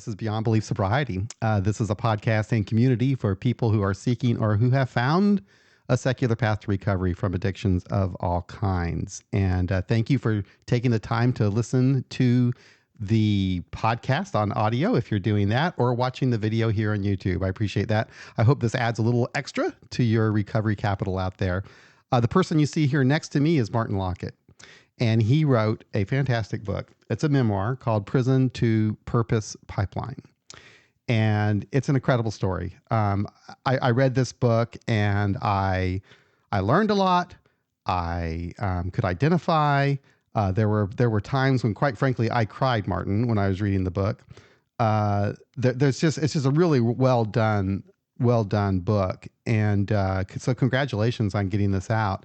This is Beyond Belief Sobriety. This is a podcast and community for people who are seeking or who have found a secular path to recovery from addictions of all kinds. And thank you for taking the time to listen to the podcast on audio if you're doing that, or watching the video here on YouTube. I appreciate that. I hope this adds a little extra to your recovery capital out there. The person you see here next to me is Martin Lockett. And he wrote a fantastic book. It's a memoir called Prison to Purpose Pipeline. And it's an incredible story. I read this book and I learned a lot. I could identify. There were times when, quite frankly, I cried, Martin, when I was reading the book. It's just a really well done book. And so congratulations on getting this out.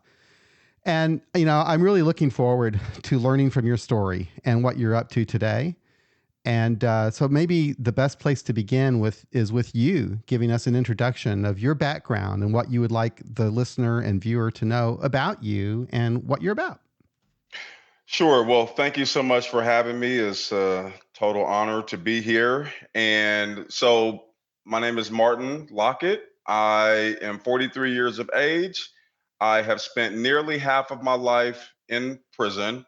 And, I'm really looking forward to learning from your story and what you're up to today. And so maybe the best place to begin is with you giving us an introduction of your background and what you would like the listener and viewer to know about you and what you're about. Sure. Well, thank you so much for having me. It's a total honor to be here. And so my name is Martin Lockett. I am 43 years of age. I have spent nearly half of my life in prison.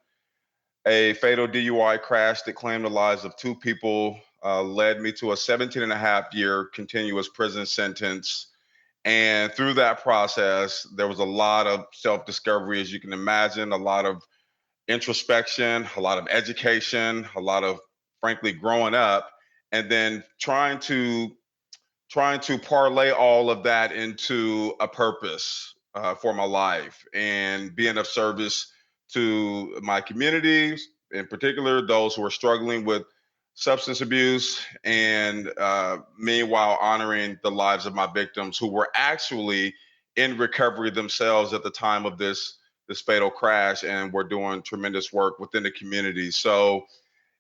A fatal DUI crash that claimed the lives of two people led me to a 17 and a half year continuous prison sentence. And through that process, there was a lot of self discovery, as you can imagine, a lot of introspection, a lot of education, a lot of, frankly, growing up, and then trying to parlay all of that into a purpose for my life and being of service to my communities, in particular those who are struggling with substance abuse, and meanwhile honoring the lives of my victims who were actually in recovery themselves at the time of this fatal crash, and we're doing tremendous work within the community. So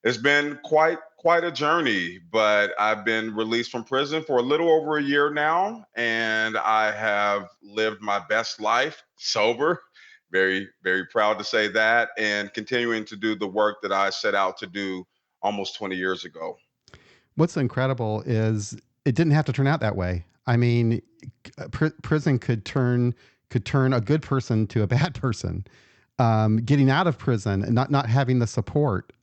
it's been quite a journey, but I've been released from prison for a little over a year now, and I have lived my best life sober. Very, very proud to say that, and continuing to do the work that I set out to do almost 20 years ago. What's incredible is it didn't have to turn out that way. I mean, prison could turn a good person to a bad person. Getting out of prison and not having the support,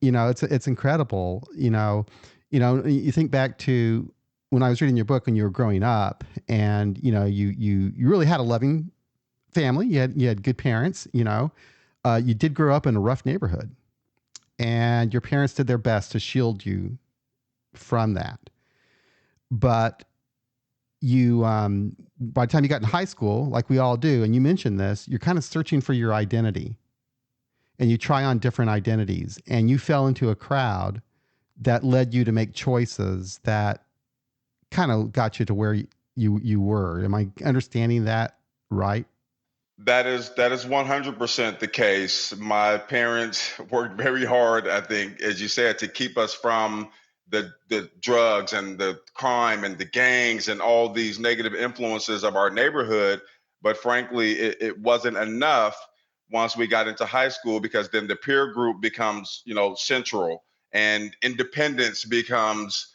it's incredible. You think back to when I was reading your book when you were growing up, and you really had a loving family. You had good parents. You did grow up in a rough neighborhood, and your parents did their best to shield you from that. But you by the time you got in high school, like we all do, and you mentioned this, you're kind of searching for your identity, and you try on different identities, and you fell into a crowd that led you to make choices that kind of got you to where you were. Am I understanding that right? That is 100% the case. My parents worked very hard, I think, as you said, to keep us from the drugs and the crime and the gangs and all these negative influences of our neighborhood. But frankly, it wasn't enough once we got into high school, because then the peer group becomes, central, and independence becomes,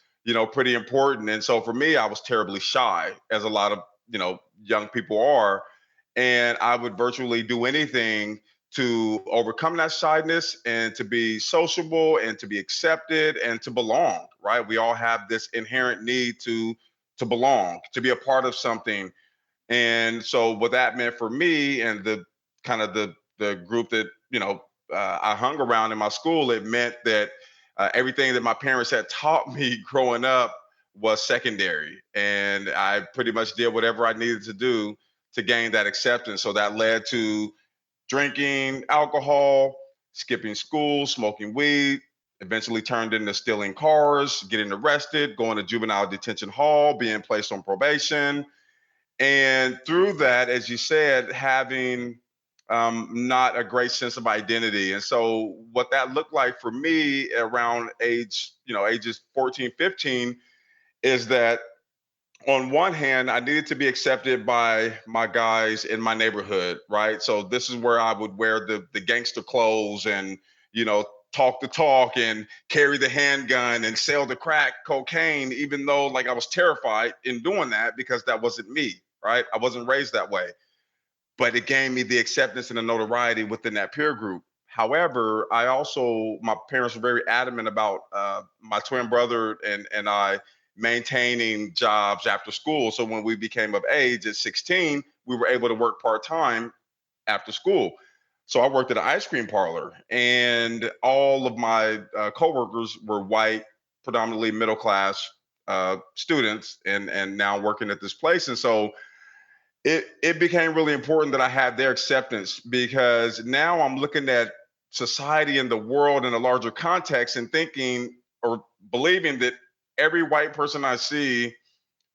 pretty important. And so for me, I was terribly shy, as a lot of, young people are, and I would virtually do anything to overcome that shyness and to be sociable and to be accepted and to belong, right? We all have this inherent need to belong, to be a part of something. And so what that meant for me and the kind of the group that, I hung around in my school, it meant that everything that my parents had taught me growing up was secondary, and I pretty much did whatever I needed to do to gain that acceptance. So that led to drinking alcohol, skipping school, smoking weed, eventually turned into stealing cars, getting arrested, going to juvenile detention hall, being placed on probation. And through that, as you said, having not a great sense of identity. And so what that looked like for me around ages 14, 15, is that on one hand, I needed to be accepted by my guys in my neighborhood, right? So this is where I would wear the gangster clothes and, you know, talk the talk and carry the handgun and sell the crack cocaine, even though like I was terrified in doing that because that wasn't me, right? I wasn't raised that way, but it gave me the acceptance and the notoriety within that peer group. However, I also, my parents were very adamant about my twin brother and I maintaining jobs after school. So when we became of age at 16, we were able to work part time after school. So I worked at an ice cream parlor, and all of my coworkers were white, predominantly middle class students, and now working at this place. And so it became really important that I had their acceptance because now I'm looking at society and the world in a larger context and thinking or believing that every white person I see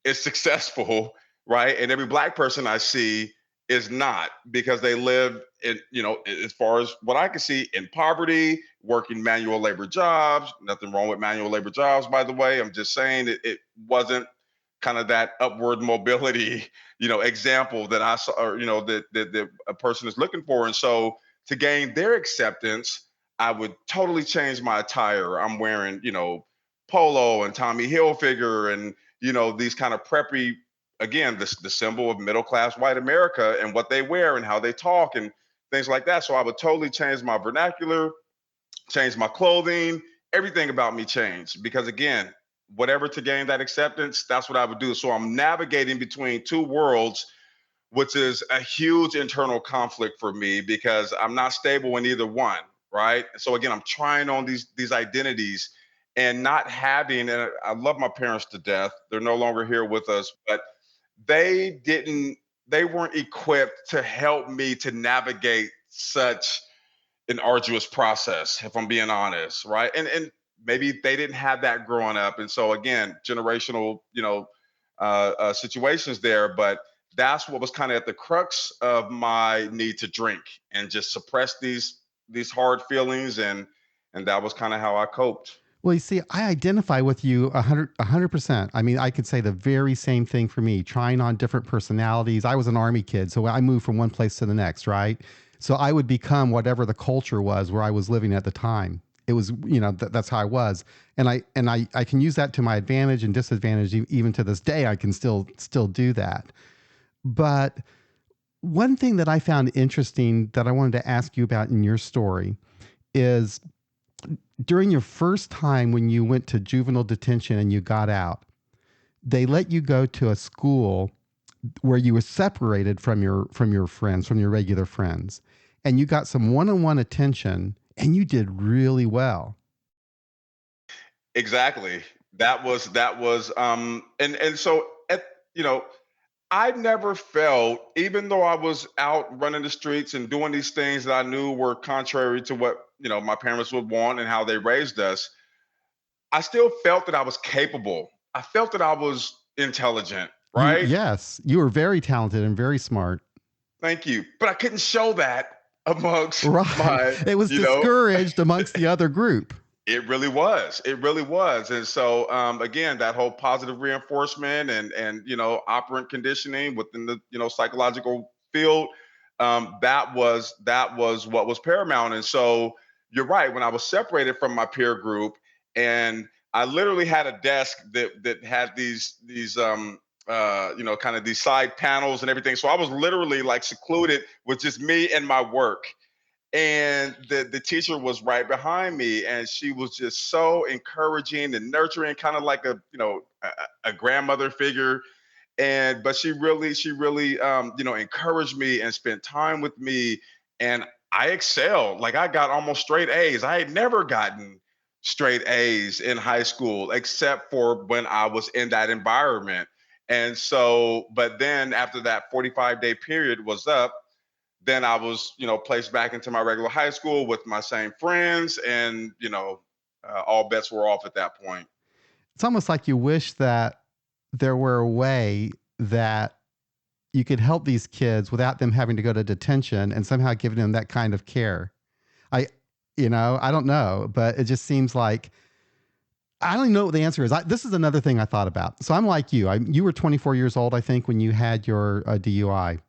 is successful, right? And every black person I see is not because they live in, as far as what I can see, in poverty, working manual labor jobs. Nothing wrong with manual labor jobs, by the way. I'm just saying it wasn't kind of that upward mobility, example that I saw, or, that a person is looking for. And so to gain their acceptance, I would totally change my attire. I'm wearing, polo and Tommy Hilfiger and these kind of preppy, again, the symbol of middle class white America and what they wear and how they talk and things like that. So I would totally change my vernacular, change my clothing, everything about me changed because, again, whatever to gain that acceptance, that's what I would do. So I'm navigating between two worlds, which is a huge internal conflict for me because I'm not stable in either one, right? So again, I'm trying on these identities and not having, and I love my parents to death. They're no longer here with us, but they didn't, they weren't equipped to help me to navigate such an arduous process, if I'm being honest, right? And maybe they didn't have that growing up, and so again, generational, situations there. But that's what was kind of at the crux of my need to drink and just suppress these hard feelings, and that was kind of how I coped. Well, you see, I identify with you 100%. I mean, I could say the very same thing for me, trying on different personalities. I was an army kid, so I moved from one place to the next, right? So I would become whatever the culture was where I was living at the time. It was, that's how I was. And I can use that to my advantage and disadvantage. Even to this day, I can still do that. But one thing that I found interesting that I wanted to ask you about in your story is during your first time when you went to juvenile detention and you got out, they let you go to a school where you were separated from your friends, from your regular friends, and you got some one-on-one attention and you did really well. Exactly. That was and so at you know I never felt, even though I was out running the streets and doing these things that I knew were contrary to what, my parents would want and how they raised us, I still felt that I was capable. I felt that I was intelligent, You right? Yes, you were very talented and very smart. Thank you. But I couldn't show that amongst Right. my, It was you know, discouraged amongst the other group. It really was. It really was. And so again, that whole positive reinforcement and operant conditioning within the psychological field, that was what was paramount. And so you're right. When I was separated from my peer group, and I literally had a desk that had these kind of these side panels and everything. So I was literally like secluded with just me and my work, and the teacher was right behind me, and she was just so encouraging and nurturing, kind of like a grandmother figure. And but she really encouraged me and spent time with me, and I excelled. Like, I got almost straight A's. I had never gotten straight A's in high school except for when I was in that environment. And so, but then after that 45-day period was up, then I was, placed back into my regular high school with my same friends, and all bets were off at that point. It's almost like you wish that there were a way that you could help these kids without them having to go to detention and somehow giving them that kind of care. I, I don't know, but it just seems like I don't even know what the answer is. This is another thing I thought about. So I'm like you. You were 24 years old, I think, when you had your DUI.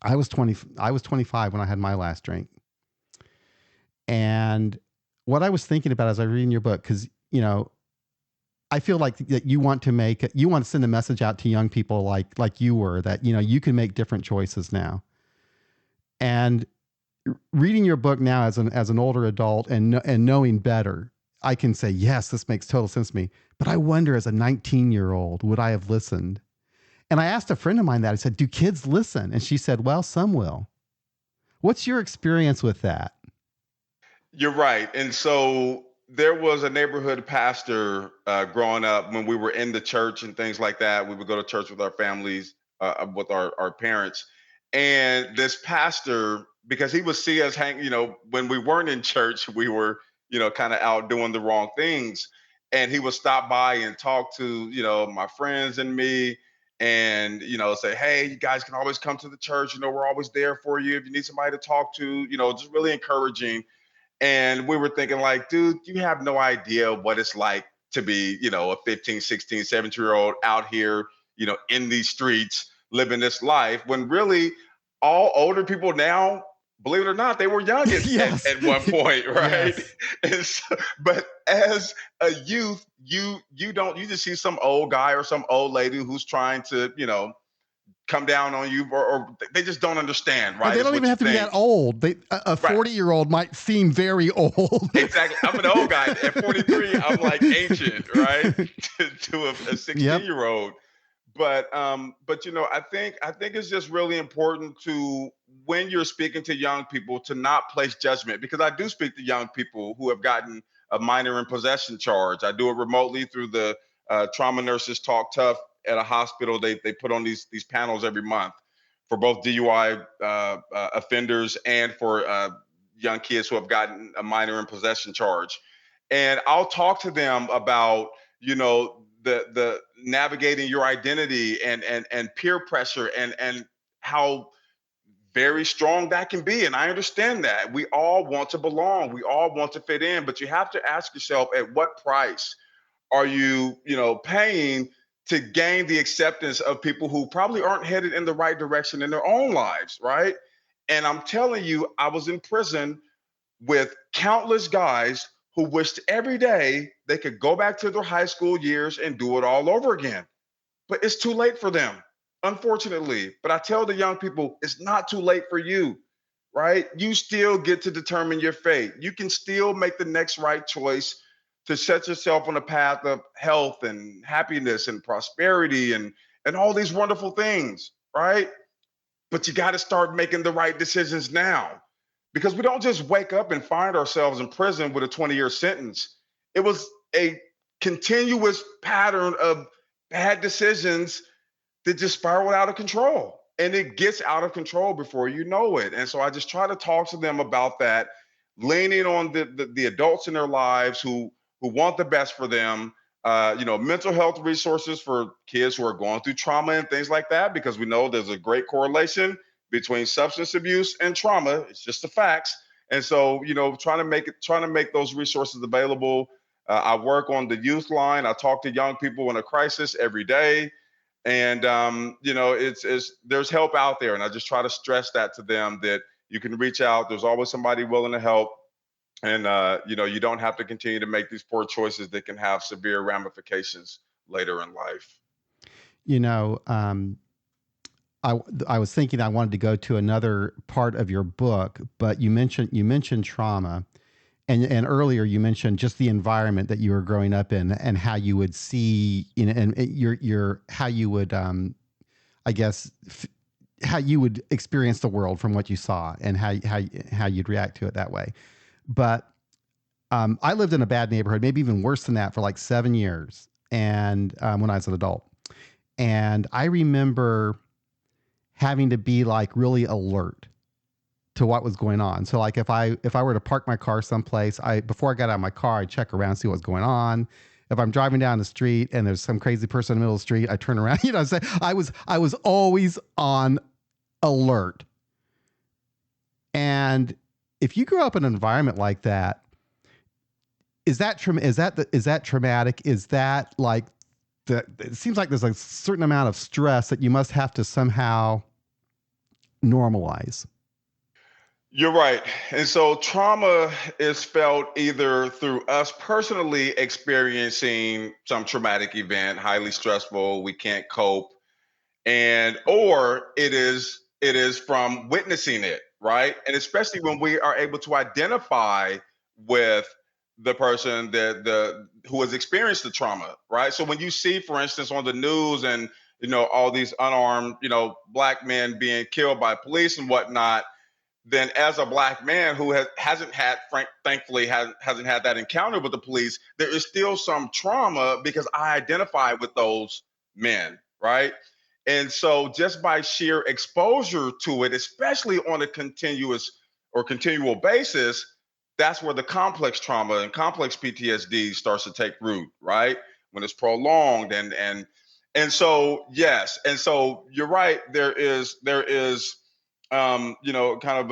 I was 20. I was 25 when I had my last drink. And what I was thinking about as I was reading your book, because, I feel like that you want to send a message out to young people like you were, that, you can make different choices now. And reading your book now as an older adult and knowing better, I can say, yes, this makes total sense to me. But I wonder, as a 19-year-old, would I have listened? And I asked a friend of mine that. I said, do kids listen? And she said, well, some will. What's your experience with that? You're right. And so there was a neighborhood pastor growing up when we were in the church and things like that. We would go to church with our families, with our parents. And this pastor, because he would see us hang, when we weren't in church, we were, kind of out doing the wrong things. And he would stop by and talk to, my friends and me and, say, hey, you guys can always come to the church. We're always there for you if you need somebody to talk to, just really encouraging. And we were thinking, like, dude, you have no idea what it's like to be, a 15, 16, 17-year-old out here, in these streets, living this life. When really all older people now, believe it or not, they were young Yes. at one point, right? Yes. And so, but as a youth, you just see some old guy or some old lady who's trying to, come down on you, or they just don't understand, And right? they Is don't what even you have to be that think. old. A Right. 40-year-old might seem very old. Exactly. I'm an old guy. At 43, I'm like ancient, right? To a Yep. 16-year-old. But I think it's just really important to, when you're speaking to young people, to not place judgment, because I do speak to young people who have gotten a minor in possession charge. I do it remotely through the Trauma Nurses Talk Tough at a hospital. They put on these panels every month for both DUI offenders and for young kids who have gotten a minor in possession charge. And I'll talk to them about, the navigating your identity and peer pressure and how very strong that can be. And I understand that. We all want to belong. We all want to fit in, but you have to ask yourself, at what price are you, paying to gain the acceptance of people who probably aren't headed in the right direction in their own lives, right? And I'm telling you, I was in prison with countless guys who wished every day they could go back to their high school years and do it all over again. But it's too late for them, unfortunately. But I tell the young people, it's not too late for you, right? You still get to determine your fate. You can still make the next right choice to set yourself on a path of health and happiness and prosperity and all these wonderful things, right? But you got to start making the right decisions now, because we don't just wake up and find ourselves in prison with a 20-year sentence. It was a continuous pattern of bad decisions that just spiraled out of control. And it gets out of control before you know it. And so I just try to talk to them about that, leaning on the adults in their lives who want the best for them. Mental health resources for kids who are going through trauma and things like that, because we know there's a great correlation between substance abuse and trauma. It's just the facts. And so, trying to make those resources available. I work on the youth line. I talk to young people in a crisis every day, and it's there's help out there, and I just try to stress that to them, that you can reach out. There's always somebody willing to help, and you don't have to continue to make these poor choices that can have severe ramifications later in life. You know, I was thinking I wanted to go to another part of your book, but you mentioned trauma, and earlier you mentioned just the environment that you were growing up in and how you would see, and your how you would, I guess, how you would experience the world from what you saw, and how you'd react to it that way. But I lived in a bad neighborhood, maybe even worse than that, for like 7 years, and when I was an adult, and I remember having to be like really alert to what was going on. So like if I were to park my car someplace, I before I got out of my car, I check around, see what's going on. If I'm driving down the street and there's some crazy person in the middle of the street, I turn around. I was always on alert. And if you grew up in an environment like that, is that traumatic? Is that like it seems like there's a certain amount of stress that you must have to somehow normalize. You're right. And so trauma is felt either through us personally experiencing some traumatic event, highly stressful, we can't cope, and or it is from witnessing it, right? And especially when we are able to identify with the person that the who has experienced the trauma, right? So when you see, for instance, on the news and all these unarmed black men being killed by police and whatnot, then as a black man who hasn't had thankfully hasn't had that encounter with the police, there is still some trauma because I identify with those men, right? And so just by sheer exposure to it, especially on a continuous or continual basis, that's where the complex trauma and complex PTSD starts to take root, right? When it's prolonged and so yes, and so you're right. There is kind of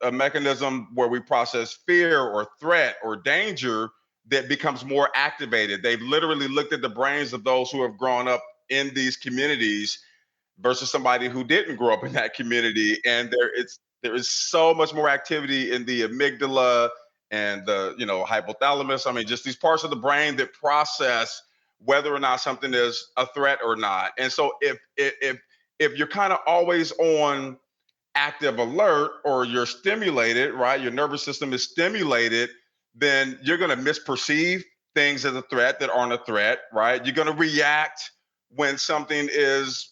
a mechanism where we process fear or threat or danger that becomes more activated. They've literally looked at the brains of those who have grown up in these communities versus somebody who didn't grow up in that community, and there is so much more activity in the amygdala and the hypothalamus. I mean, just these parts of the brain that process whether or not something is a threat or not. And so if you're kind of always on active alert or you're stimulated, right? Your nervous system is stimulated, then you're going to misperceive things as a threat that aren't a threat, right? You're going to react when something is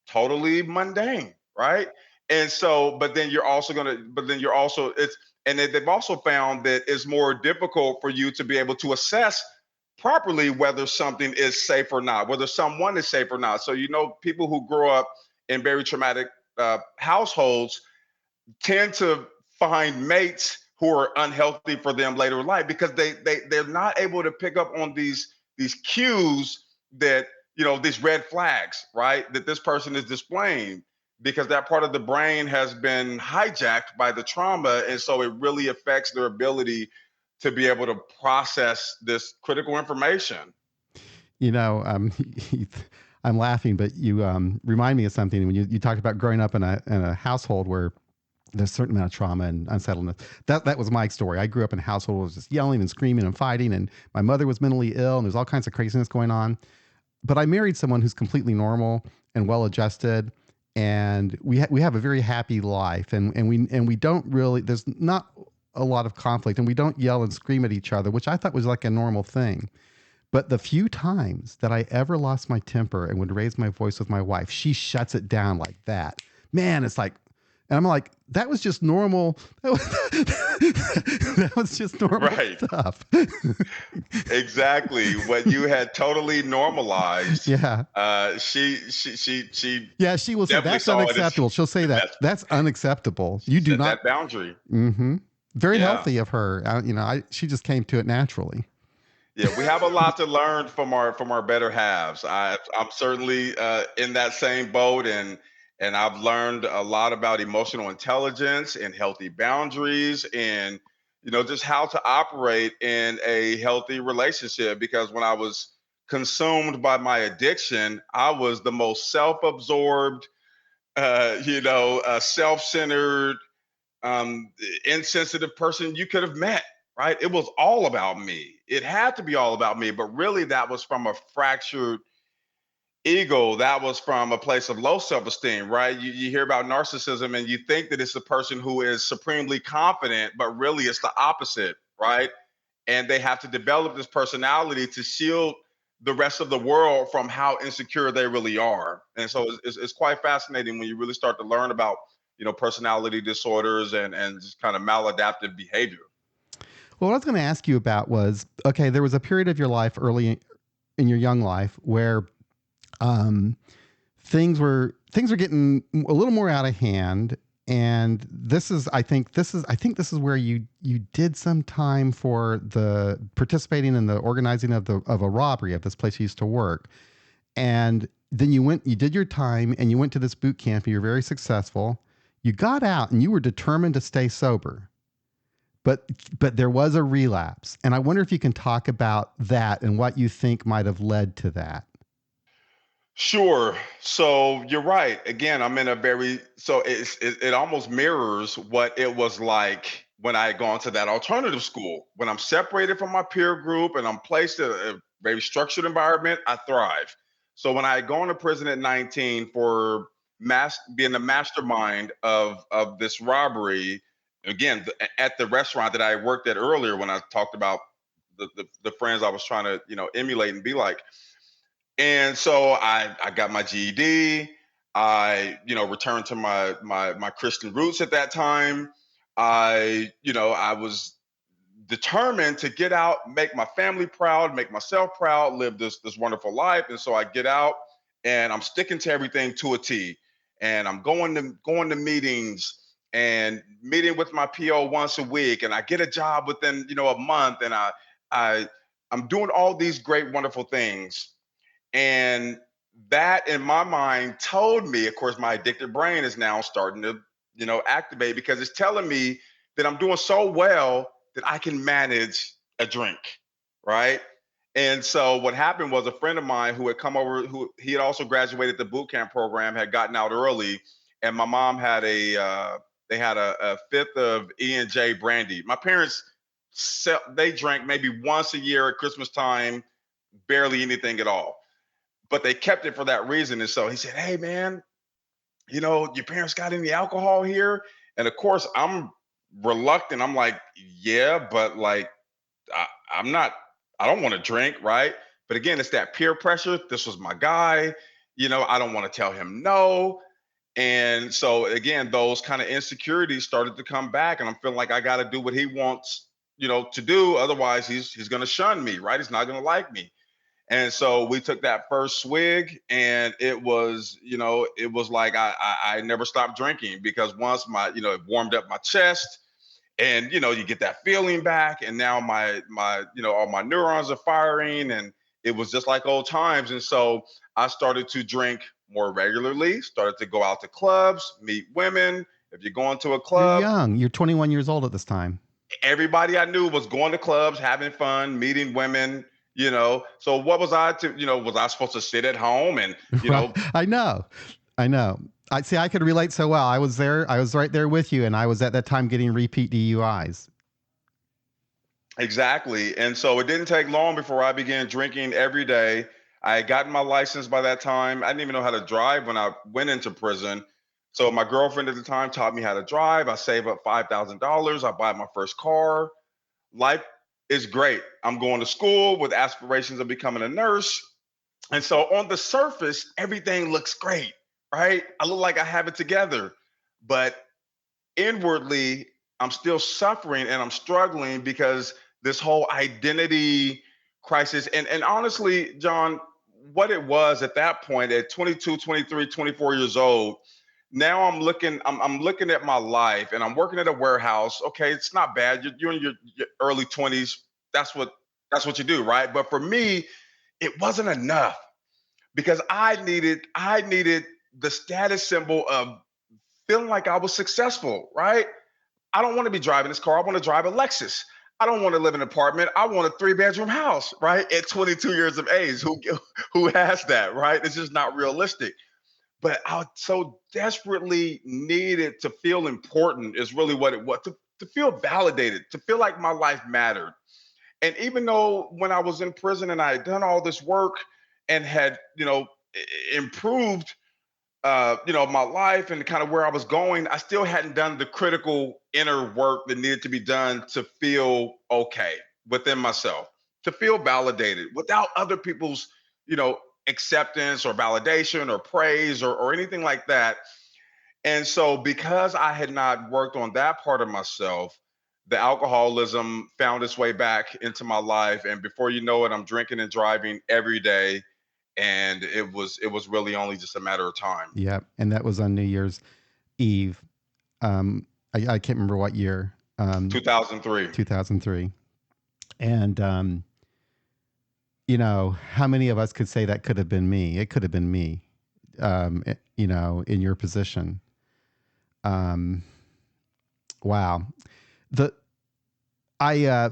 totally mundane, right? And so, but then you're also, and they've also found that it's more difficult for you to be able to assess properly whether something is safe or not, whether someone is safe or not. So, people who grow up in very traumatic households tend to find mates who are unhealthy for them later in life because they're not able to pick up on these cues that these red flags, right, that this person is displaying because that part of the brain has been hijacked by the trauma, and so it really affects their ability to be able to process this critical information. You know, Heath, I'm laughing, but you remind me of something when you talked about growing up in a household where there's a certain amount of trauma and unsettledness. That was my story. I grew up in a household where it was just yelling and screaming and fighting, and my mother was mentally ill, and there's all kinds of craziness going on. But I married someone who's completely normal and well adjusted, and we have a very happy life, and we don't really there's not a lot of conflict, and we don't yell and scream at each other, which I thought was like a normal thing. But the few times that I ever lost my temper and would raise my voice with my wife, she shuts it down like that. Man, it's like, and I'm like, that was just normal. That was just normal Right. stuff. Exactly. What you had totally normalized, Yeah. she Yeah. She will say, definitely that's saw it as unacceptable. She'll say that. that's That's unacceptable. she You do set not. that boundary. Mm-hmm. Very Yeah. healthy of her. She just came to it naturally. Yeah, we have a lot to learn from our better halves. I'm certainly in that same boat, and I've learned a lot about emotional intelligence and healthy boundaries, and just how to operate in a healthy relationship. Because when I was consumed by my addiction, I was the most self-absorbed, self-centered, um, insensitive person you could have met, right? It was all about me. It had to be all about me, but really that was from a fractured ego. That was from a place of low self esteem, right? You hear about narcissism and you think that it's the person who is supremely confident, but really it's the opposite, right? And they have to develop this personality to shield the rest of the world from how insecure they really are. And so it's quite fascinating when you really start to learn about personality disorders and just kind of maladaptive behavior. Well, what I was going to ask you about was, okay, there was a period of your life early in your young life where um, things were getting a little more out of hand, and this is where you did some time for the participating in the organizing of a robbery of this place you used to work, and then you did your time and you went to this boot camp and you were very successful. You got out and you were determined to stay sober, but there was a relapse, and I wonder if you can talk about that and what you think might have led to that. Sure. So you're right. Again, I'm in a very so it almost mirrors what it was like when I had gone to that alternative school. When I'm separated from my peer group and I'm placed in a very structured environment, I thrive. So when I had gone to prison at 19 for being the mastermind of this robbery, again at the restaurant that I worked at earlier, when I talked about the friends I was trying to emulate and be like. And so I got my GED. I returned to my Christian roots at that time. I was determined to get out, make my family proud, make myself proud, live this wonderful life. And so I get out and I'm sticking to everything to a T. And I'm going to meetings and meeting with my PO once a week. And I get a job within a month. And I I'm doing all these great, wonderful things. And that in my mind told me, of course, my addicted brain is now starting to, activate because it's telling me that I'm doing so well that I can manage a drink, right? And so what happened was a friend of mine who had come over, who he had also graduated the boot camp program, had gotten out early, and my mom had they had a fifth of E&J brandy. My parents they drank maybe once a year at Christmas time, barely anything at all, but they kept it for that reason. And so he said, "Hey, man, your parents got any alcohol here?" And of course, I'm reluctant. I'm like, "Yeah, but like, I'm not. I don't want to drink, right?" But again, it's that peer pressure. This was my guy. I don't want to tell him no. And so again, those kind of insecurities started to come back, and I'm feeling like I got to do what he wants, to do. Otherwise, he's going to shun me, right? He's not going to like me. And so we took that first swig, and it was like I never stopped drinking because once it warmed up my chest, and you get that feeling back, and now all my neurons are firing, and it was just like old times. And so I started to drink more regularly, started to go out to clubs, meet women. If you're going to a You're club, young. You're 21 years old at this time. everybody I knew was going to clubs, having fun, meeting women. So what was I to, was I supposed to sit at home and, Right. I know. I know. I see. I could relate so well. I was there. I was right there with you, and I was at that time getting repeat DUIs. exactly. And so it didn't take long before I began drinking every day. I had gotten my license by that time. I didn't even know how to drive when I went into prison. So my girlfriend at the time taught me how to drive. I save up $5,000. I buy my first car. Life is great. I'm going to school with aspirations of becoming a nurse. And so on the surface, everything looks great, right? I look like I have it together. But inwardly, I'm still suffering and I'm struggling because this whole identity crisis. And honestly, John, what it was at that point at 22, 23, 24 years old, now I'm looking at my life and I'm working at a warehouse. Okay, it's not bad. You're in your early 20s. That's what you do, right? But for me, it wasn't enough because I needed the status symbol of feeling like I was successful, right? I don't want to be driving this car. I want to drive a Lexus. I don't want to live in an apartment. I want a three-bedroom house, right? At 22 years of age, who has that, right? It's just not realistic. But I so desperately needed to feel important is really what it was, to feel validated, to feel like my life mattered. And even though when I was in prison and I had done all this work and had, improved my life and kind of where I was going, I still hadn't done the critical inner work that needed to be done to feel okay within myself, to feel validated without other people's, you know, acceptance or validation or praise or anything like that. And so because I had not worked on that part of myself, the alcoholism found its way back into my life. And before you know it, I'm drinking and driving every day. And it was really only just a matter of time. Yeah, and that was on New Year's Eve. I can't remember what year. 2003. 2003. And how many of us could say that could have been me? It could have been me. In your position. Um, wow. The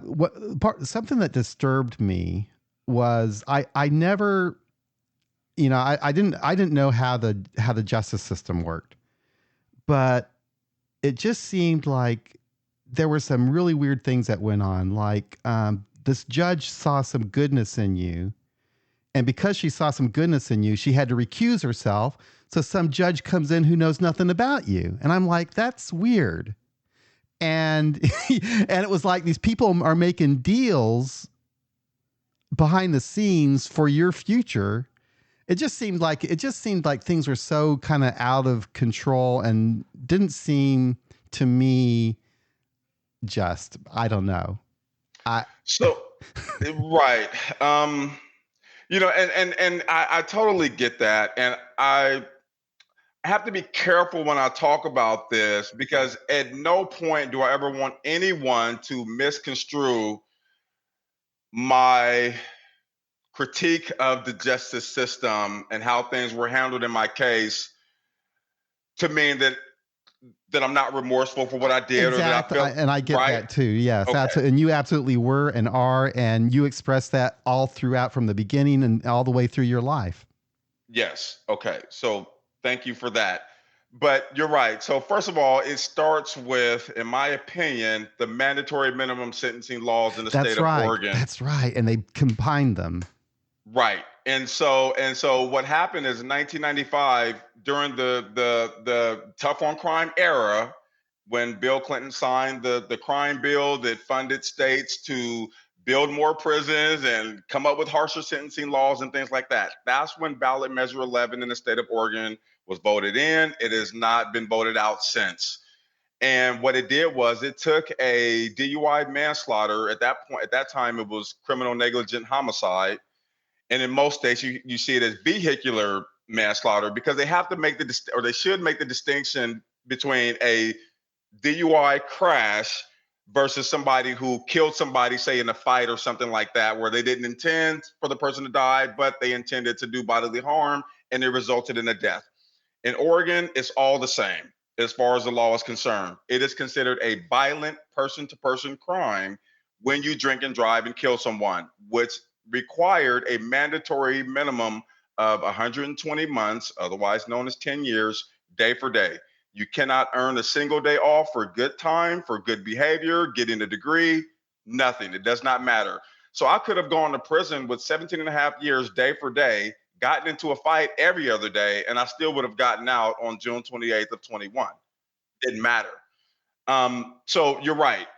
what part something that disturbed me was I never I didn't know how the justice system worked, but it just seemed like there were some really weird things that went on. Like this judge saw some goodness in you, and because she saw some goodness in you, she had to recuse herself. So some judge comes in who knows nothing about you, and I'm like, that's weird. And and it was like these people are making deals behind the scenes for your future. It just seemed like things were so kind of out of control and didn't seem to me just. I don't know. I So, right. And I totally get that. And I have to be careful when I talk about this because at no point do I ever want anyone to misconstrue my critique of the justice system and how things were handled in my case to mean that I'm not remorseful for what I did or that I exactly, felt and I get right. that too. Yes, Okay. absolutely, and you absolutely were and are, and you expressed that all throughout from the beginning and all the way through your life. Yes. Okay. So thank you for that. But you're right. So first of all, it starts with, in my opinion, the mandatory minimum sentencing laws in the state That's of right. Oregon. That's right, and they combined them. Right. And so what happened is in 1995, during the tough on crime era, when Bill Clinton signed the crime bill that funded states to build more prisons and come up with harsher sentencing laws and things like that. That's when ballot measure 11 in the state of Oregon was voted in. It has not been voted out since. And what it did was it took a DUI manslaughter. At that time it was criminal negligent homicide, and in most states you see it as vehicular manslaughter because they have to make or they should make the distinction between a DUI crash versus somebody who killed somebody, say in a fight or something like that, where they didn't intend for the person to die, but they intended to do bodily harm and it resulted in a death. In Oregon, it's all the same as far as the law is concerned. It is considered a violent person to person crime when you drink and drive and kill someone, which required a mandatory minimum of 120 months, otherwise known as 10 years, day for day. You cannot earn a single day off for good time, for good behavior, getting a degree, nothing. It does not matter. So I could have gone to prison with 17 and a half years day for day, gotten into a fight every other day, and I still would have gotten out on June 28th of 21. Didn't matter. So you're right.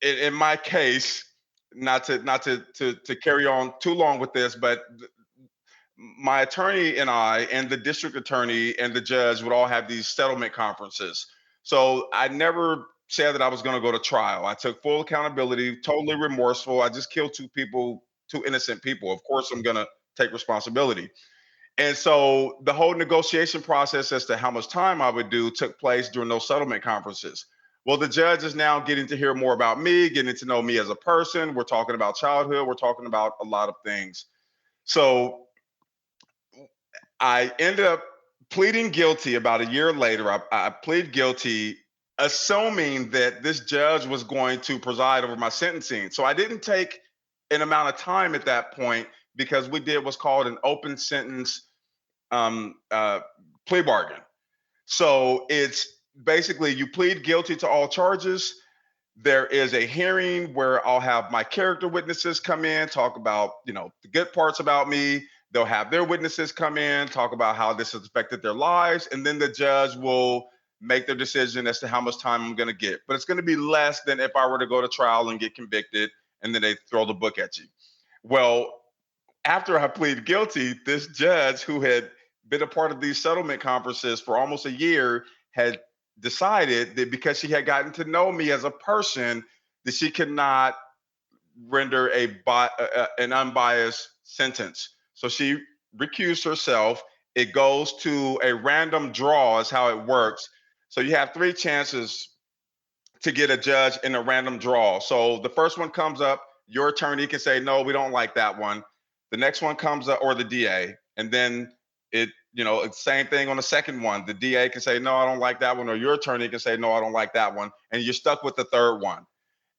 In my case, not to carry on too long with this, but my attorney and I and the district attorney and the judge would all have these settlement conferences. So I never said that I was going to go to trial. I took full accountability, totally remorseful. I just killed two people, two innocent people. Of course, I'm going to take responsibility. And so the whole negotiation process as to how much time I would do took place during those settlement conferences. Well, the judge is now getting to hear more about me, getting to know me as a person. We're talking about childhood, we're talking about a lot of things. So I ended up pleading guilty about a year later. I plead guilty, assuming that this judge was going to preside over my sentencing. So I didn't take an amount of time at that point because we did what's called an open sentence um, uh, plea bargain. So it's basically you plead guilty to all charges. There is a hearing where I'll have my character witnesses come in, talk about, the good parts about me. They'll have their witnesses come in, talk about how this has affected their lives, and then the judge will make their decision as to how much time I'm going to get. But it's going to be less than if I were to go to trial and get convicted, and then they throw the book at you. Well, after I plead guilty, this judge who had been a part of these settlement conferences for almost a year had decided that because she had gotten to know me as a person, that she could not render an unbiased sentence. So she recused herself. It goes to a random draw, is how it works. So you have three chances to get a judge in a random draw. So the first one comes up, your attorney can say, no, we don't like that one. The next one comes up, or the DA, and then it's same thing on the second one. The DA can say, no, I don't like that one, or your attorney can say, no, I don't like that one, and you're stuck with the third one.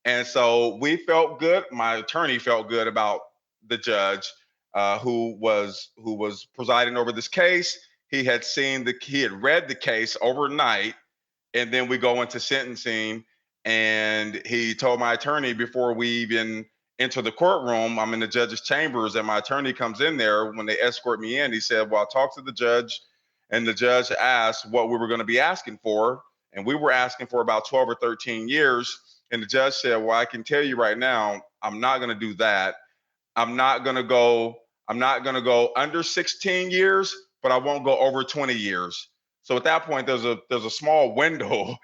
And so we felt good. My attorney felt good about the judge. who was presiding over this case. He had read the case overnight, and then we go into sentencing, and he told my attorney before we even enter the courtroom, I'm in the judge's chambers, and my attorney comes in there. When they escort me in, he said, well, I talked to the judge, and the judge asked what we were going to be asking for, and we were asking for about 12 or 13 years. And the judge said, well, I can tell you right now, I'm not going to do that. I'm not going to go under 16 years, but I won't go over 20 years. So at that point, there's a small window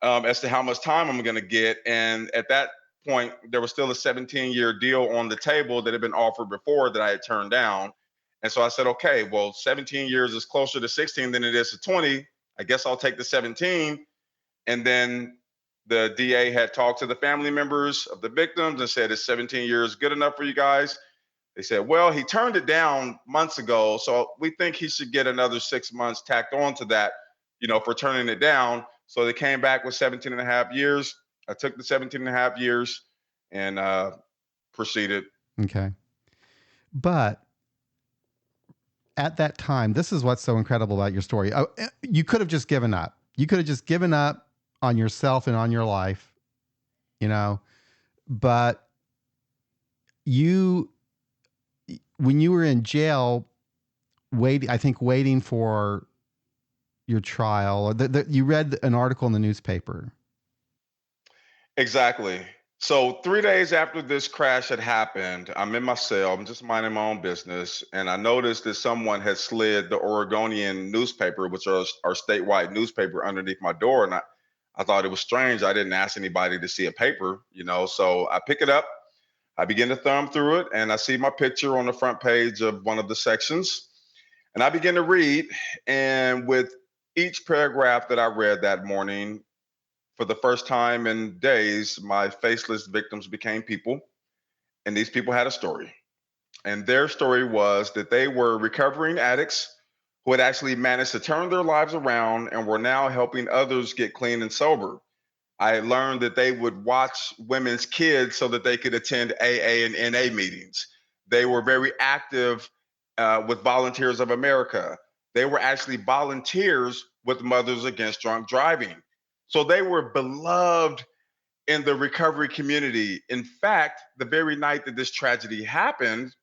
as to how much time I'm going to get. And at that point, there was still a 17-year deal on the table that had been offered before that I had turned down. And so I said, okay, well, 17 years is closer to 16 than it is to 20. I guess I'll take the 17. And then the DA had talked to the family members of the victims and said, is 17 years good enough for you guys? They said, well, he turned it down months ago, so we think he should get another 6 months tacked on to that, for turning it down. So they came back with 17 and a half years. I took the 17 and a half years and proceeded. Okay. But at that time, this is what's so incredible about your story. You could have just given up. You could have just given up on yourself and on your life, but when you were in jail, waiting for your trial, or you read an article in the newspaper. Exactly. So 3 days after this crash had happened, I'm in my cell. I'm just minding my own business, and I noticed that someone had slid the Oregonian newspaper, which are our statewide newspaper, underneath my door, and I thought it was strange. I didn't ask anybody to see a paper, So I pick it up. I begin to thumb through it, and I see my picture on the front page of one of the sections, and I begin to read. And with each paragraph that I read that morning, for the first time in days, my faceless victims became people, and these people had a story. And their story was that they were recovering addicts who had actually managed to turn their lives around and were now helping others get clean and sober. I learned that they would watch women's kids so that they could attend AA and NA meetings. They were very active with Volunteers of America. They were actually volunteers with Mothers Against Drunk Driving. So they were beloved in the recovery community. In fact, the very night that this tragedy happened,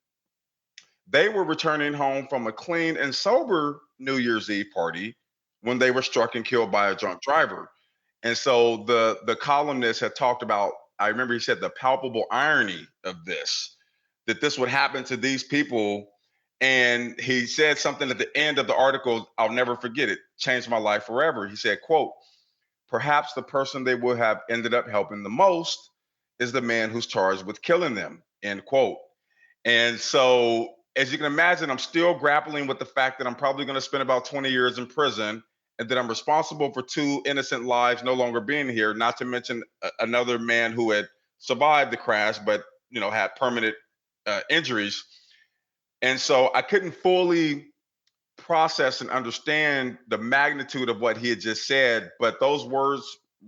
they were returning home from a clean and sober New Year's Eve party when they were struck and killed by a drunk driver. And so the columnist had talked about, I remember he said the palpable irony of this, that this would happen to these people. And he said something at the end of the article, I'll never forget it, changed my life forever. He said, quote, perhaps the person they would have ended up helping the most is the man who's charged with killing them, end quote. And so, as you can imagine, I'm still grappling with the fact that I'm probably going to spend about 20 years in prison, and that I'm responsible for two innocent lives no longer being here, not to mention another man who had survived the crash, but had permanent injuries. And so I couldn't fully process and understand the magnitude of what he had just said, but those words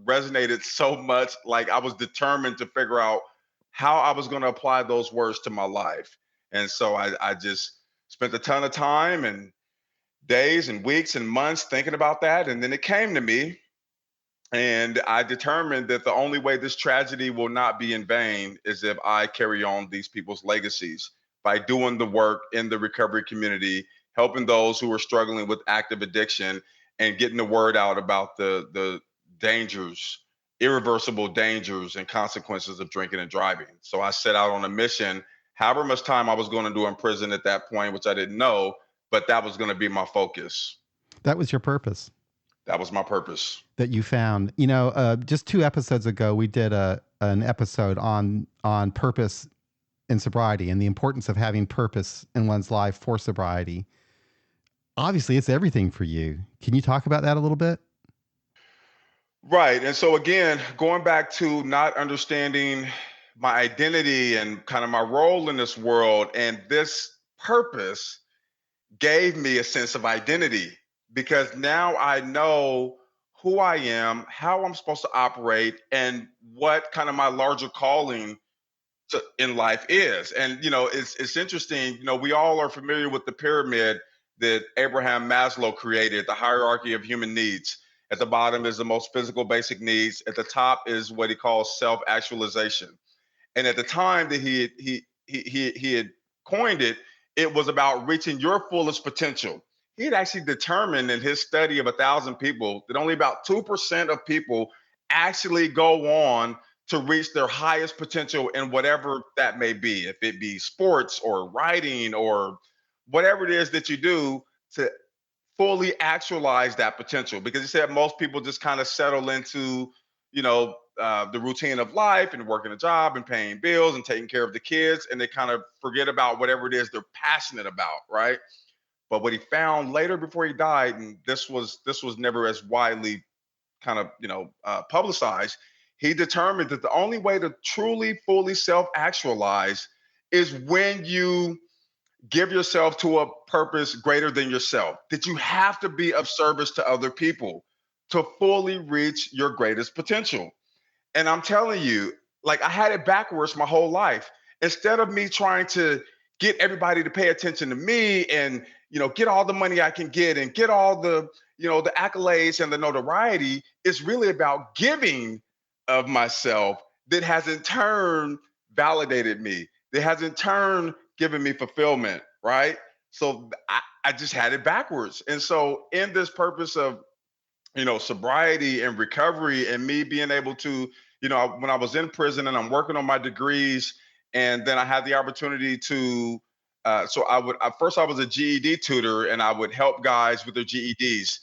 resonated so much. Like I was determined to figure out how I was going to apply those words to my life. And so I just spent a ton of time and days and weeks and months thinking about that. And then it came to me, and I determined that the only way this tragedy will not be in vain is if I carry on these people's legacies by doing the work in the recovery community, helping those who are struggling with active addiction, and getting the word out about the dangers, irreversible dangers and consequences of drinking and driving. So I set out on a mission, however much time I was going to do in prison at that point, which I didn't know, but that was going to be my focus. That was your purpose. That was my purpose. That you found. Just 2 episodes ago, we did an episode on purpose in sobriety and the importance of having purpose in one's life for sobriety. Obviously, it's everything for you. Can you talk about that a little bit? Right. And so again, going back to not understanding my identity and kind of my role in this world, and this purpose gave me a sense of identity, because now I know who I am, how I'm supposed to operate, and what kind of my larger calling in life is. And it's interesting. We all are familiar with the pyramid that Abraham Maslow created, the hierarchy of human needs. At the bottom is the most physical basic needs. At the top is what he calls self-actualization. And at the time that he had coined it, it was about reaching your fullest potential. He had actually determined in his study of 1,000 people that only about 2% of people actually go on to reach their highest potential in whatever that may be, if it be sports or writing or whatever it is that you do to fully actualize that potential. Because he said most people just kind of settle into the routine of life and working a job and paying bills and taking care of the kids, and they kind of forget about whatever it is they're passionate about, right? But what he found later before he died, and this was never as widely kind of publicized, he determined that the only way to truly fully self-actualize is when you give yourself to a purpose greater than yourself, that you have to be of service to other people to fully reach your greatest potential. And I'm telling you, like, I had it backwards my whole life. Instead of me trying to get everybody to pay attention to me and, get all the money I can get and get all the accolades and the notoriety, it's really about giving of myself that has in turn validated me, that has in turn given me fulfillment, right? So I just had it backwards. And so in this purpose of sobriety and recovery and me being able to, when I was in prison and I'm working on my degrees, and then I had the opportunity to, so first I was a GED tutor and I would help guys with their GEDs.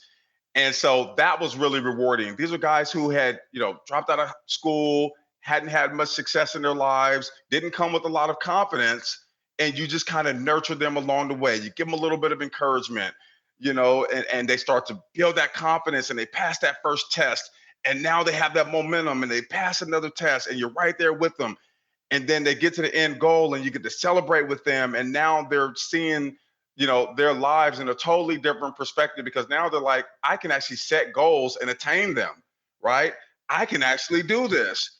And so that was really rewarding. These are guys who had, dropped out of school, hadn't had much success in their lives, didn't come with a lot of confidence. And you just kind of nurture them along the way. You give them a little bit of encouragement, and they start to build that confidence and they pass that first test. And now they have that momentum and they pass another test and you're right there with them, and then they get to the end goal and you get to celebrate with them, and now they're seeing their lives in a totally different perspective, because now they're like, I can actually set goals and attain them, right? I can actually do this.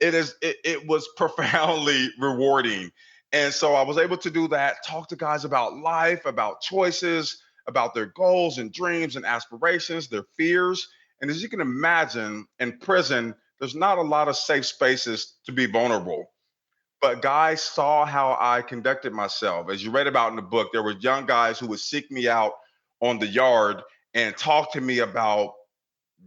It was profoundly rewarding. And so I was able to do that, talk to guys about life, about choices, about their goals and dreams and aspirations, their fears. And as you can imagine, in prison there's not a lot of safe spaces to be vulnerable, but guys saw how I conducted myself. As you read about in the book, there were young guys who would seek me out on the yard and talk to me about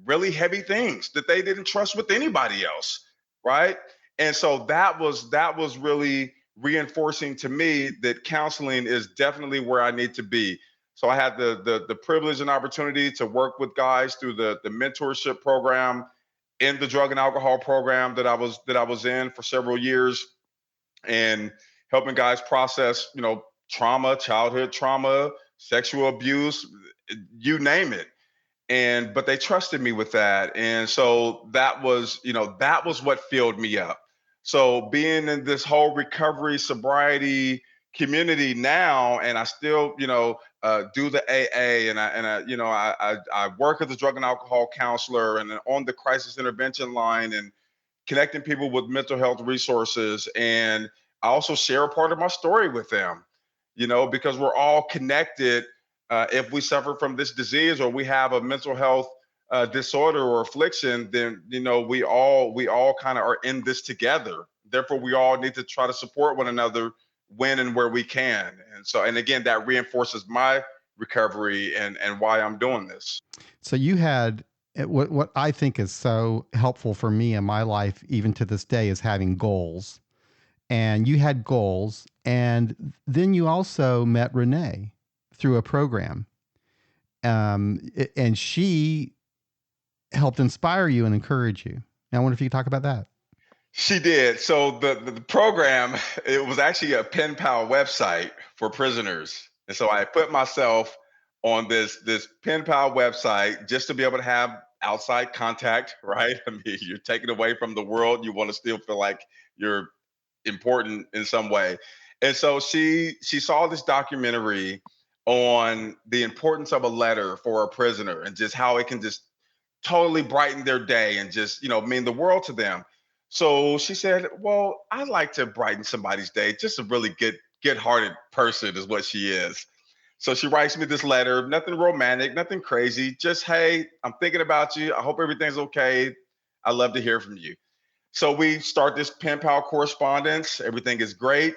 really heavy things that they didn't trust with anybody else, right? And so that was really reinforcing to me that counseling is definitely where I need to be. So I had the privilege and opportunity to work with guys through the mentorship program, in the drug and alcohol program that I was in for several years, and helping guys process, trauma, childhood trauma, sexual abuse, you name it. And but they trusted me with that. And so that was what filled me up. So being in this whole recovery sobriety community now, and I still, do the AA, and I work as a drug and alcohol counselor and on the crisis intervention line, and connecting people with mental health resources. And I also share a part of my story with them, because we're all connected. If we suffer from this disease or we have a mental health disorder or affliction, then we all kind of are in this together. Therefore, we all need to try to support one another when and where we can. And so, and again, that reinforces my recovery and why I'm doing this. So you had what I think is so helpful for me in my life, even to this day, is having goals. And you had goals, and then you also met Renee through a program, and she helped inspire you and encourage you. And I wonder if you could talk about that. She did. So the program, it was actually a pen pal website for prisoners. And so I put myself on this pen pal website just to be able to have outside contact, right? I mean, you're taken away from the world. You want to still feel like you're important in some way. And so she saw this documentary on the importance of a letter for a prisoner and just how it can just totally brighten their day and just, mean the world to them. So she said, "Well, I like to brighten somebody's day. Just a really good-hearted person is what she is." So she writes me this letter, nothing romantic, nothing crazy. Just, "Hey, I'm thinking about you. I hope everything's okay. I love to hear from you." So we start this pen pal correspondence. Everything is great.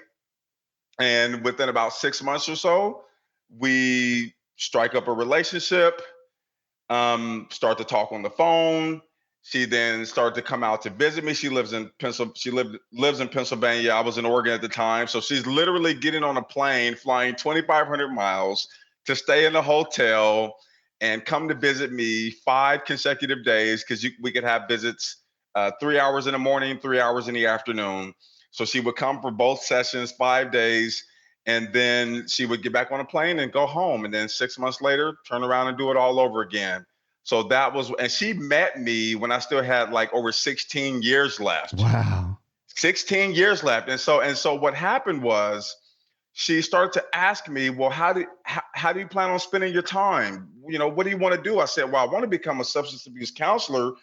And within about 6 months or so, we strike up a relationship, start to talk on the phone. She then started to come out to visit me. She lives in lives in Pennsylvania. I was in Oregon at the time, so she's literally getting on a plane, flying 2,500 miles to stay in a hotel and come to visit me 5 consecutive days because we could have visits 3 hours in the morning, 3 hours in the afternoon. So she would come for both sessions, 5 days, and then she would get back on a plane and go home, and then 6 months later turn around and do it all over again. So that was, and she met me when I still had like over 16 years left. Wow. 16 years left. And so what happened was she started to ask me, well, how do you plan on spending your time? What do you want to do? I said, well, I want to become a substance abuse counselor,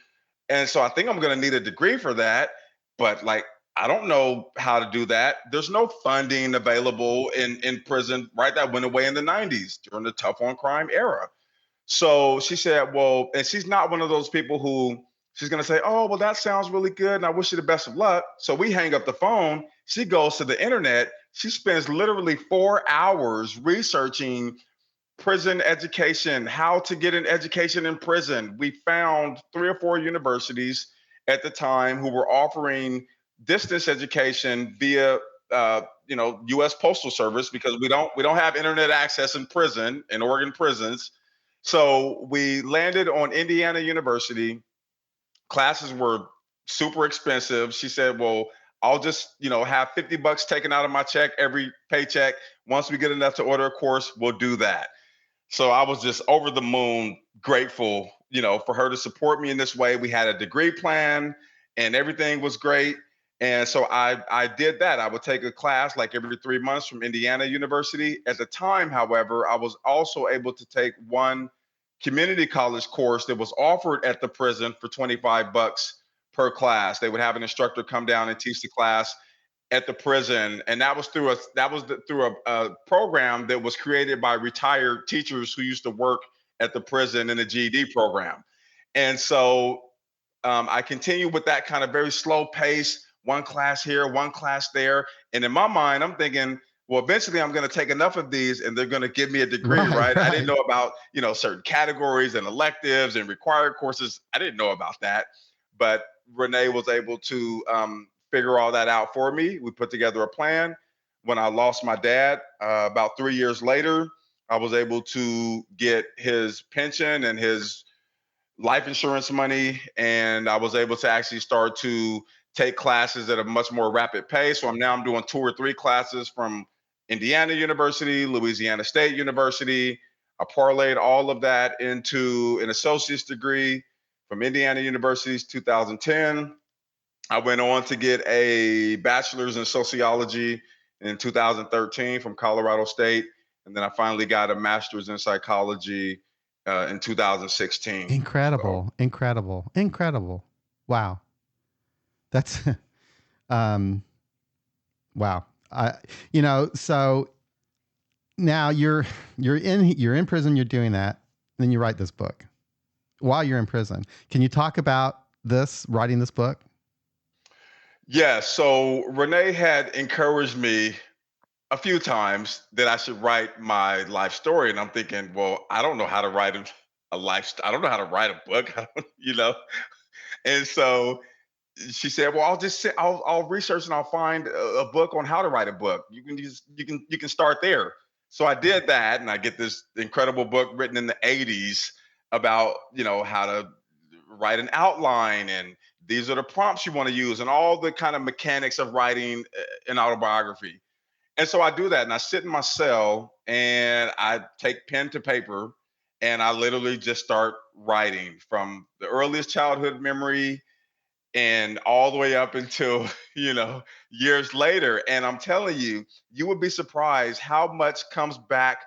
and so I think I'm going to need a degree for that. But like, I don't know how to do that. There's no funding available in prison, right? That went away in the 90s during the tough on crime era. So she said, well, and she's not one of those people who she's going to say, oh, well, that sounds really good. And I wish you the best of luck. So we hang up the phone. She goes to the internet. She spends literally 4 hours researching prison education, how to get an education in prison. We found 3 or 4 universities at the time who were offering distance education via U.S. Postal Service, because we don't have internet access in prison, in Oregon prisons. So we landed on Indiana University. Classes were super expensive. She said, well, I'll just have $50 taken out of my check every paycheck. Once we get enough to order a course, we'll do that. So I was just over the moon grateful, for her to support me in this way. We had a degree plan and everything was great. And so I did that. I would take a class like every 3 months from Indiana University. At the time, however, I was also able to take one community college course that was offered at the prison for 25 bucks per class. They would have an instructor come down and teach the class at the prison, and through a program that was created by retired teachers who used to work at the prison in the GED program. And so I continued with that kind of very slow pace, one class here, one class there. And in my mind, I'm thinking, well, eventually I'm going to take enough of these and they're going to give me a degree, Right, right? I didn't right. know about, certain categories and electives and required courses. I didn't know about that. But Renee was able to figure all that out for me. We put together a plan. When I lost my dad, about 3 years later, I was able to get his pension and his life insurance money, and I was able to actually start to take classes at a much more rapid pace. So I'm doing 2 or 3 classes from Indiana University, Louisiana State University. I parlayed all of that into an associate's degree from Indiana University's 2010. I went on to get a bachelor's in sociology in 2013 from Colorado State, and then I finally got a master's in psychology in 2016. So Incredible, incredible, incredible. Wow. That's um wow. So now you're in prison, you're doing that, and then you write this book while you're in prison. Can you talk about writing this book? yeah, so Renee had encouraged me a few times that I should write my life story, and I'm thinking, well, I don't know how to write a life. I don't know how to write a book. I don't, And so she said, "Well, I'll research and I'll find a book on how to write a book. You can start there." So I did that, and I get this incredible book written in the '80s about how to write an outline, and these are the prompts you want to use, and all the kind of mechanics of writing an autobiography. And so I do that, and I sit in my cell and I take pen to paper, and I literally just start writing from the earliest childhood memory and all the way up until years later. And I'm telling you, you would be surprised how much comes back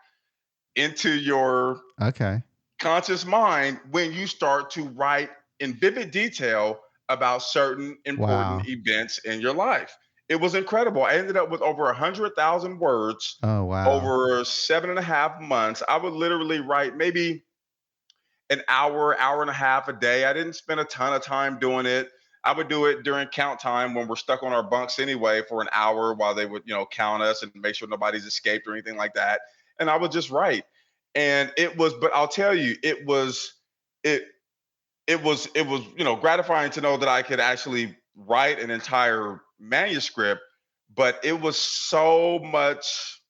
into your Okay. conscious mind when you start to write in vivid detail about certain important Wow. events in your life. It was incredible. I ended up with over 100,000 words Oh, wow. over 7.5 months. I would literally write maybe an hour, hour and a half a day. I didn't spend a ton of time doing it. I would do it during count time when we're stuck on our bunks anyway for an hour while they would, count us and make sure nobody's escaped or anything like that. And I would just write. And it was, but I'll tell you, it it was gratifying to know that I could actually write an entire manuscript, but it was so much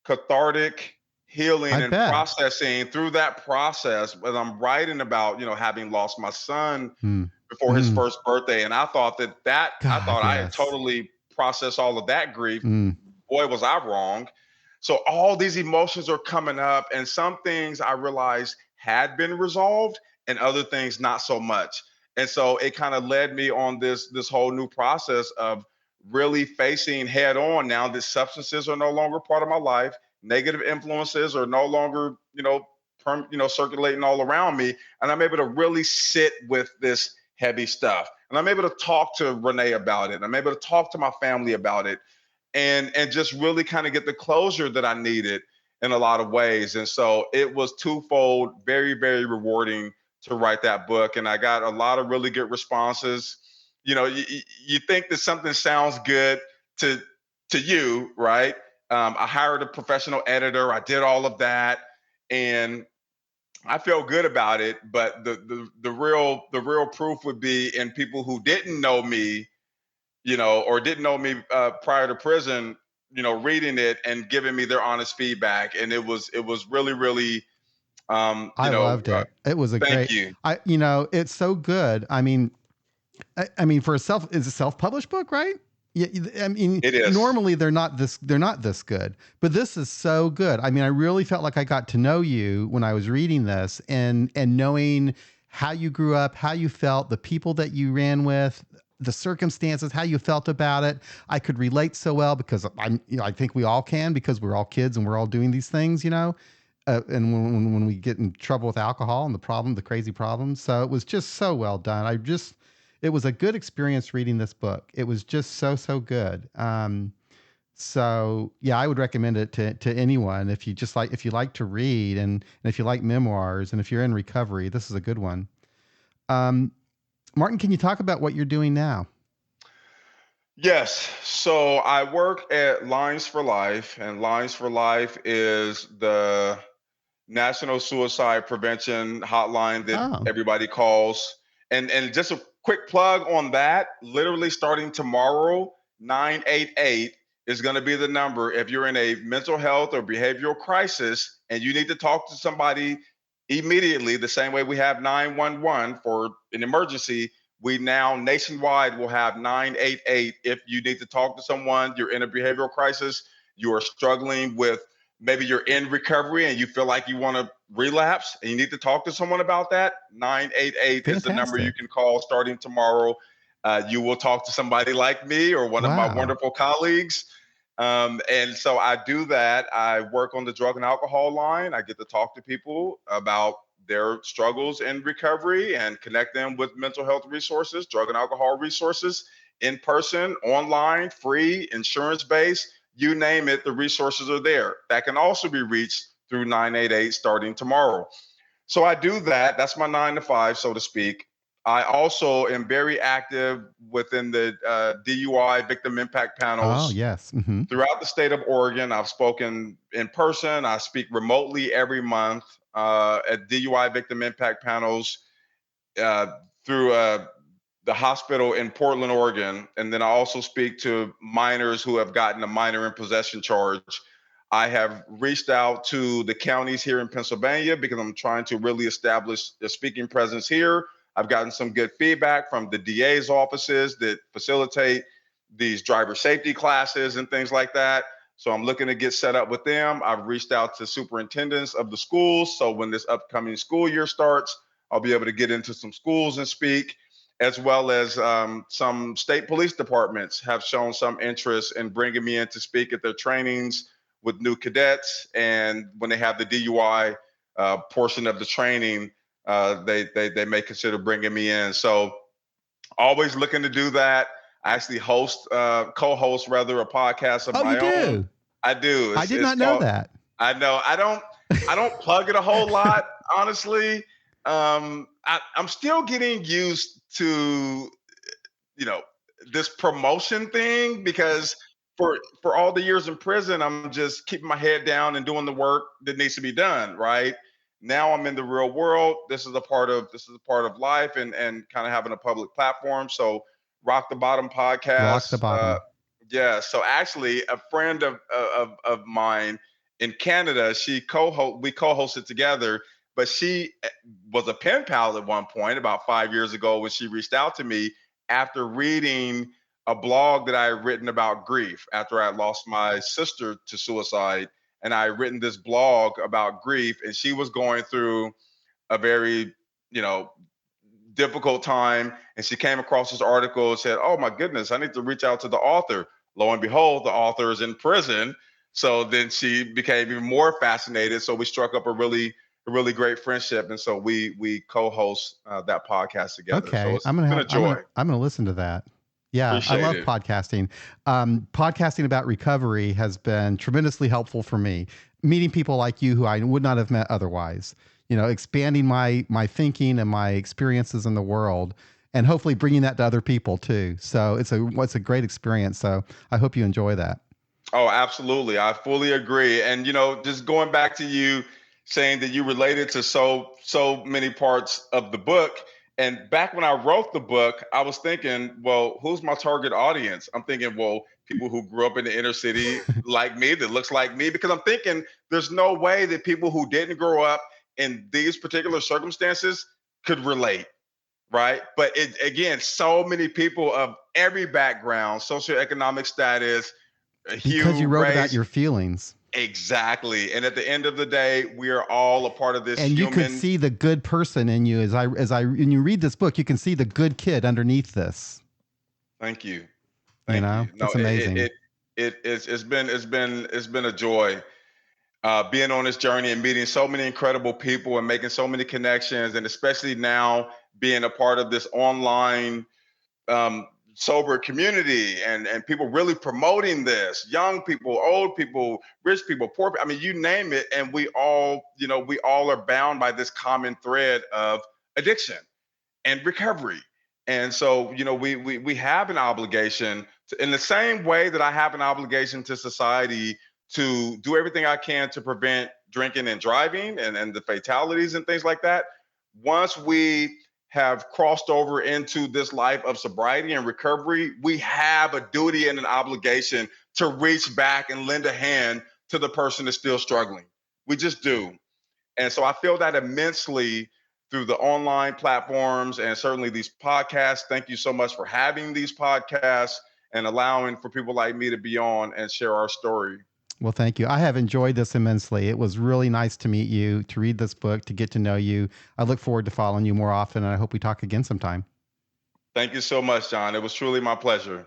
cathartic I healing and bet. processing through that process when I'm writing about, having lost my son Mm. before his Mm. first birthday. And I God, thought I had yes. totally processed all of that grief. Mm. Boy, was I wrong. So all these emotions are coming up, and some things I realized had been resolved, and other things not so much. And so it kind of led me on this whole new process of really facing head on now that substances are no longer part of my life, negative influences are no longer circulating all around me, and I'm able to really sit with this heavy stuff. And I'm able to talk to Renee about it. I'm able to talk to my family about it and just really kind of get the closure that I needed in a lot of ways. And so it was twofold, very, very rewarding to write that book. And I got a lot of really good responses. You think that something sounds good to you, right? I hired a professional editor. I did all of that, and I felt good about it. But the real proof would be in people who didn't know me, or didn't know me prior to prison, reading it and giving me their honest feedback, and it was really, really, I loved it. It was a thank great. you. It's so good. I mean, for a it's a self-published book, right? Yeah, I mean, It is. normally they're not this good, but this is so good. I mean, I really felt like I got to know you when I was reading this, and knowing how you grew up, how you felt, the people that you ran with, the circumstances, how you felt about it. I could relate so well because I think we all can because we're all kids and we're all doing these things, and when we get in trouble with alcohol and the crazy problems. So it was just so well done. It was a good experience reading this book. It was just so good. So yeah, I would recommend it to anyone if you like to read and if you like memoirs and if you're in recovery, this is a good one. Um, Martin, can you talk about what you're doing now? Yes. So I work at Lines for Life, and Lines for Life is the National Suicide Prevention Hotline that Oh, everybody calls. And just a quick plug on that, literally starting tomorrow, 988 is going to be the number if you're in a mental health or behavioral crisis and you need to talk to somebody immediately, the same way we have 911 for an emergency. We now nationwide will have 988 if you need to talk to someone, you're in a behavioral crisis, you are struggling with, maybe you're in recovery and you feel like you want to relapse and you need to talk to someone about that. 988 is the number you fantastic. can call starting tomorrow. You will talk to somebody like me or one of my Wow. wonderful colleagues. And so I do that. I work on the drug and alcohol line. I get to talk to people about their struggles in recovery and connect them with mental health resources, drug and alcohol resources, in person, online, free, insurance based, you name it, the resources are there. That can also be reached through 988 starting tomorrow. So I do that. That's my 9 to 5, so to speak. I also am very active within the DUI victim impact Oh, panels yes. Hmm. throughout the state of Oregon. I've spoken in person. I speak remotely every month at DUI victim impact panels uh, through the hospital in Portland, Oregon. And then I also speak to minors who have gotten a minor in possession charge. I have reached out to the counties here in Pennsylvania because I'm trying to really establish a speaking presence here. I've gotten some good feedback from the DA's offices that facilitate these driver safety classes and things like that. So I'm looking to get set up with them. I've reached out to superintendents of the schools. So when this upcoming school year starts, I'll be able to get into some schools and speak, as well as some state police departments have shown some interest in bringing me in to speak at their trainings with new cadets. And when they have the DUI portion of the training, they may consider bringing me in. So Always looking to do that. I actually co-host rather, a podcast of Oh, you my own. do? I do. I did It's not know called. that. I know. I don't plug it a whole lot, honestly. I'm still getting used to, you know, this promotion thing, because for all the years in prison, I'm just keeping my head down and doing the work that needs to be done. Right now, I'm in the real world. This is a part of life, and kind of having a public platform. So, Rock the Bottom Rock podcast. the bottom. Yeah. So actually, a friend of mine in Canada, we co-hosted together. But she was a pen pal at one point about 5 years ago, when she reached out to me after reading a blog that I had written about grief after I had lost my sister to suicide. And I had written this blog about grief, and she was going through a very, you know, difficult time. And she came across this article and said, "Oh my goodness, I need to reach out to the author." Lo and behold, the author is in prison. So then she became even more fascinated. So we struck up a really great friendship, and so we co-host that podcast together. So Okay, it's been a joy. I'm gonna listen to that. Yeah, I Appreciate love it. podcasting. Podcasting about recovery has been tremendously helpful for me. Meeting people like you who I would not have met otherwise. Expanding my thinking and my experiences in the world, and hopefully bringing that to other people too. So it's a great experience. So I hope you enjoy that. Oh, absolutely. I fully agree. And just going back to you saying that you related to so many parts of the book. And back when I wrote the book, I was thinking, well, who's my target audience? I'm thinking, well, people who grew up in the inner city like me, that looks like me, because I'm thinking there's no way that people who didn't grow up in these particular circumstances could relate. Right. But again, so many people of every background, socioeconomic status, Because you hue, wrote about race. your feelings. Exactly. And at the end of the day, we are all a part of this And you could human. see the good person in you when you read this book, you can see the good kid underneath this. Thank you. Thank you. No, It's amazing. it's been a joy, being on this journey and meeting so many incredible people and making so many connections, and especially now being a part of this online, um, sober community, and people really promoting this, young people, old people, rich people, poor people. I mean, you name it. And we all are bound by this common thread of addiction and recovery. And so, we have an obligation to, in the same way that I have an obligation to society, to do everything I can to prevent drinking and driving, and the fatalities and things like that. Once we have crossed over into this life of sobriety and recovery, we have a duty and an obligation to reach back and lend a hand to the person that's still struggling. We just do. And so I feel that immensely through the online platforms and certainly these podcasts. Thank you so much for having these podcasts and allowing for people like me to be on and share our story. Well, thank you. I have enjoyed this immensely. It was really nice to meet you, to read this book, to get to know you. I look forward to following you more often, and I hope we talk again sometime. Thank you so much, John. It was truly my pleasure.